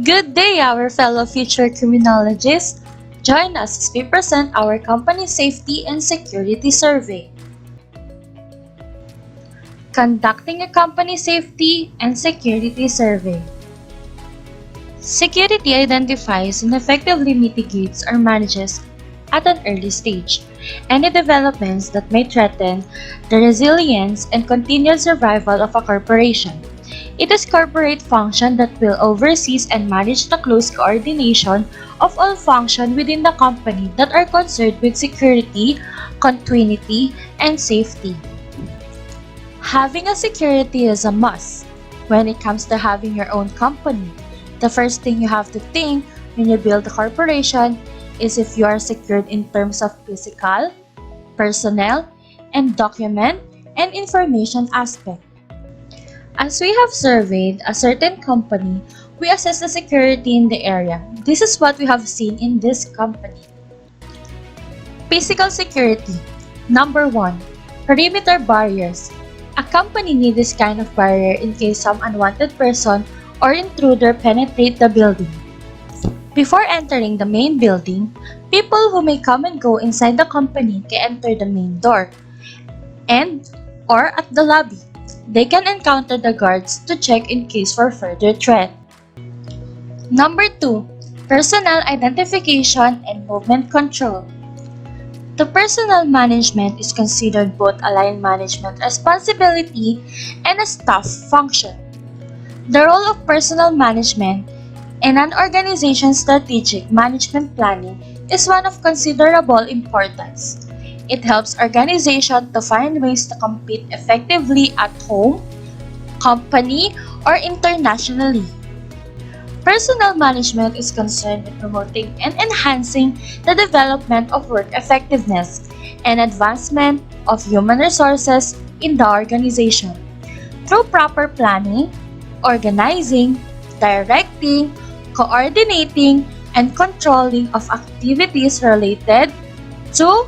Good day, our fellow future criminologists. Join us as we present our company safety and security survey. Conducting a company safety and security survey. Security identifies and effectively mitigates or manages at an early stage any developments that may threaten the resilience and continued survival of a corporation. It is corporate function that will oversee and manage the close coordination of all functions within the company that are concerned with security, continuity, and safety. Having a security is a must. When it comes to having your own company, the first thing you have to think when you build a corporation is if you are secured in terms of physical, personnel, and document and information aspect. As we have surveyed a certain company, we assess the security in the area. This is what we have seen in this company. Physical security. Number 1. Perimeter barriers. A company needs this kind of barrier in case some unwanted person or intruder penetrate the building. Before entering the main building, people who may come and go inside the company can enter the main door and or at the lobby. They can encounter the guards to check in case for further threat. Number 2. Personnel identification and movement control. The personnel management is considered both a line management responsibility and a staff function. The role of personnel management in an organization's strategic management planning is one of considerable importance. It helps organizations to find ways to compete effectively at home, company, or internationally. Personnel management is concerned with promoting and enhancing the development of work effectiveness and advancement of human resources in the organization. Through proper planning, organizing, directing, coordinating, and controlling of activities related to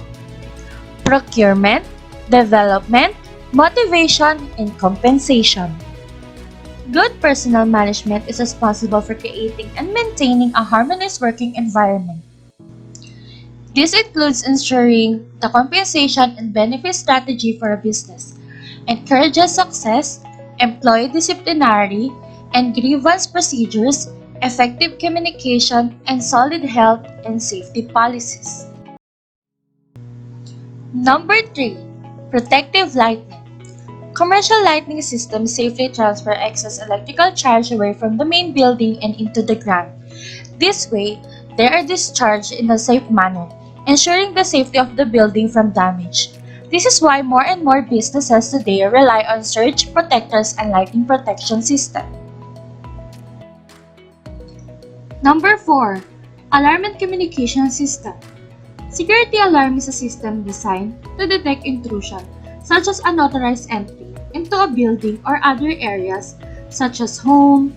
procurement, development, motivation, and compensation. Good personnel management is responsible for creating and maintaining a harmonious working environment. This includes ensuring the compensation and benefit strategy for a business, encourages success, employee disciplinary and grievance procedures, effective communication, and solid health and safety policies. Number 3. Protective lighting. Commercial lighting systems safely transfer excess electrical charge away from the main building and into the ground. This way, they are discharged in a safe manner, ensuring the safety of the building from damage. This is why more and more businesses today rely on surge protectors and lighting protection system. Number 4. Alarm and communication system. Security alarm is a system designed to detect intrusion, such as unauthorized entry into a building or other areas such as home,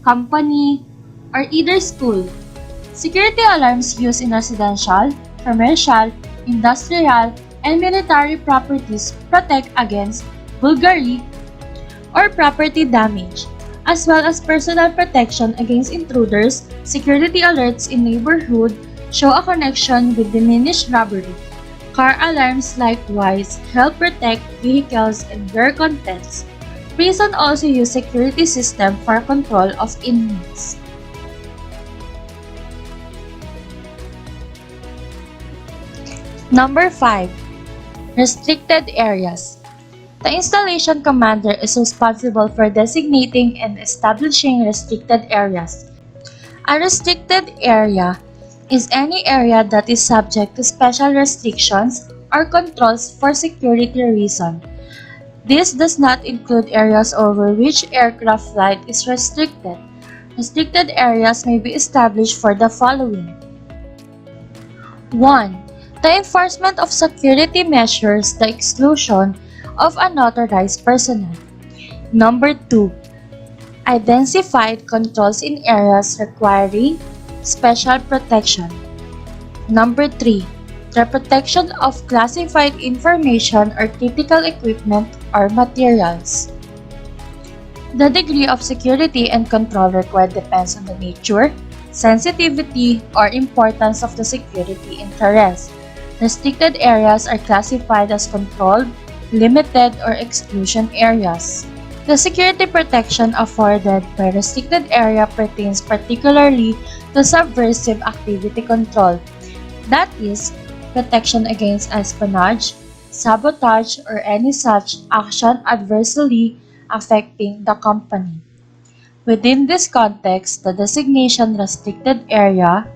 company, or either school. Security alarms used in residential, commercial, industrial, and military properties protect against burglary or property damage, as well as personal protection against intruders. Security alerts in neighborhood show a connection with diminished robbery. Car alarms likewise help protect vehicles and their contents. Prison also use security system for control of inmates. Number 5. Restricted areas. The installation commander is responsible for designating and establishing restricted areas. A restricted area is any area that is subject to special restrictions or controls for security reasons. This does not include areas over which aircraft flight is restricted. Restricted areas may be established for the following. 1. The enforcement of security measures, the exclusion of unauthorized personnel. Number 2. Identified controls in areas requiring special protection. Number 3. The protection of classified information or critical equipment or materials. The degree of security and control required depends on the nature, sensitivity, or importance of the security interest. Restricted areas are classified as controlled, limited, or exclusion areas. The security protection afforded by restricted area pertains particularly to subversive activity control, that is, protection against espionage, sabotage, or any such action adversely affecting the company. Within this context, the designation restricted area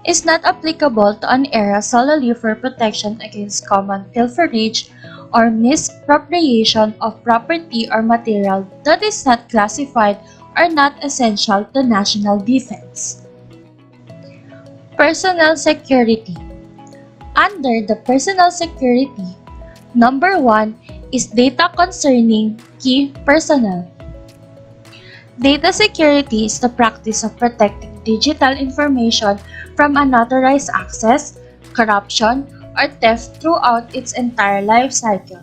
is not applicable to an area solely for protection against common pilferage or misappropriation of property or material that is not classified or not essential to national defense. Personal security. Under the personal security, number 1 is data concerning key personnel. Data security is the practice of protecting digital information from unauthorized access, corruption, or theft throughout its entire life cycle,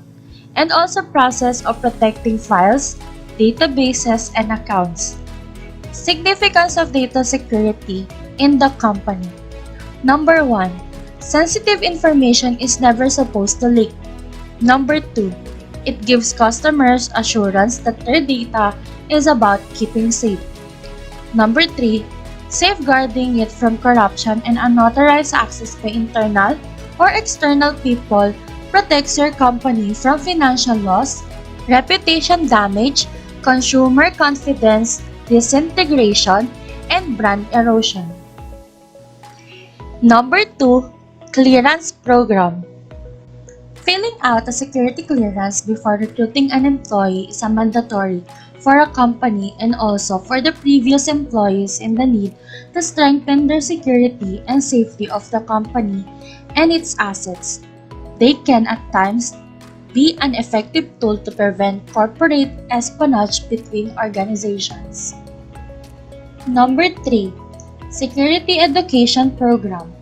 and also process of protecting files, databases, and accounts. Significance of data security in the company. Number 1. Sensitive information is never supposed to leak. Number 2. It gives customers assurance that their data is about keeping safe. Number 3. Safeguarding it from corruption and unauthorized access by internal or external people protects your company from financial loss, reputation damage, consumer confidence disintegration, and brand erosion. Number 2. Clearance Program. Filling out a security clearance before recruiting an employee is a mandatory for a company and also for the previous employees in the need to strengthen their security and safety of the company and its assets. They can at times be an effective tool to prevent corporate espionage between organizations. Number 3. Security Education Program.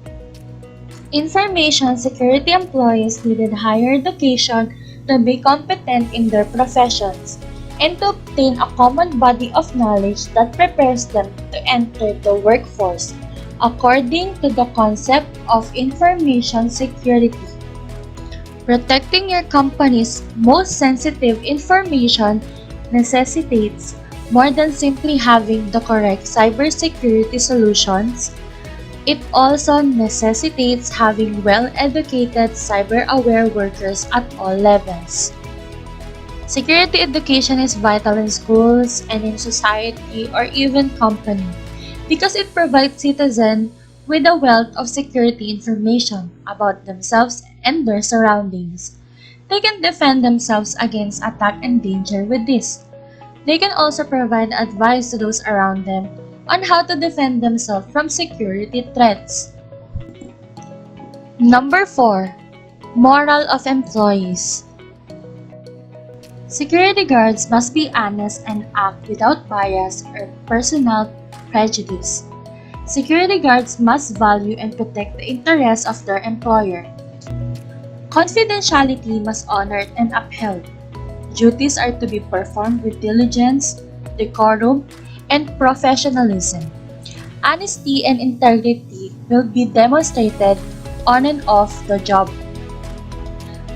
Information security employees needed higher education to be competent in their professions and to obtain a common body of knowledge that prepares them to enter the workforce according to the concept of information security. Protecting your company's most sensitive information necessitates more than simply having the correct cybersecurity solutions. It also necessitates having well-educated cyber-aware workers at all levels. Security education is vital in schools and in society or even company because it provides citizens with a wealth of security information about themselves and their surroundings. They can defend themselves against attack and danger with this. They can also provide advice to those around them on how to defend themselves from security threats. Number 4. Moral of employees. Security guards must be honest and act without bias or personal prejudice. Security guards must value and protect the interests of their employer. Confidentiality must be honored and upheld. Duties are to be performed with diligence, decorum, and professionalism. Honesty and integrity will be demonstrated on and off the job.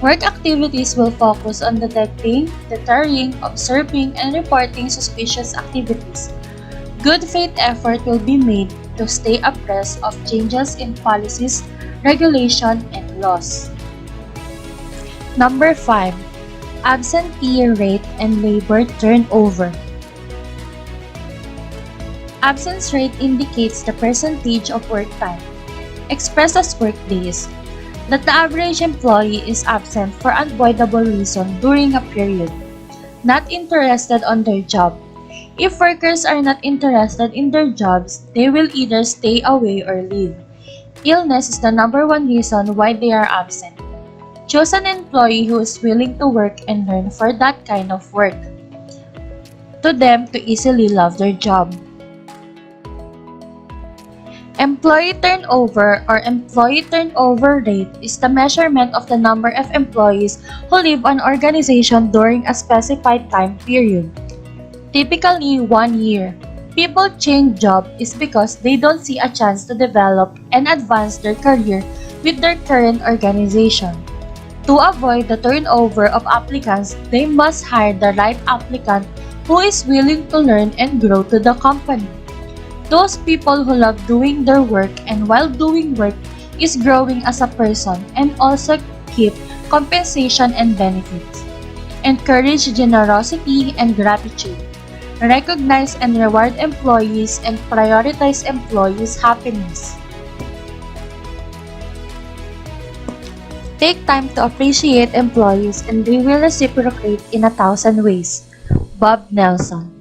Work activities will focus on detecting, deterring, observing, and reporting suspicious activities. Good faith effort will be made to stay abreast of changes in policies, regulation, and laws. Number 5. Absentee rate and labor turnover. Absence rate indicates the percentage of work time, expressed as work days, that the average employee is absent for unavoidable reason during a period, not interested on their job. If workers are not interested in their jobs, they will either stay away or leave. Illness is the number 1 reason why they are absent. Choose an employee who is willing to work and learn for that kind of work, to them to easily love their job. Employee turnover or employee turnover rate is the measurement of the number of employees who leave an organization during a specified time period. typically 1 year. People change job is because they don't see a chance to develop and advance their career with their current organization. To avoid the turnover of applicants, they must hire the right applicant who is willing to learn and grow to the company. Those people who love doing their work and while doing work is growing as a person and also keep compensation and benefits. Encourage generosity and gratitude. Recognize and reward employees and prioritize employees' happiness. Take time to appreciate employees and they will reciprocate in 1,000 ways. Bob Nelson.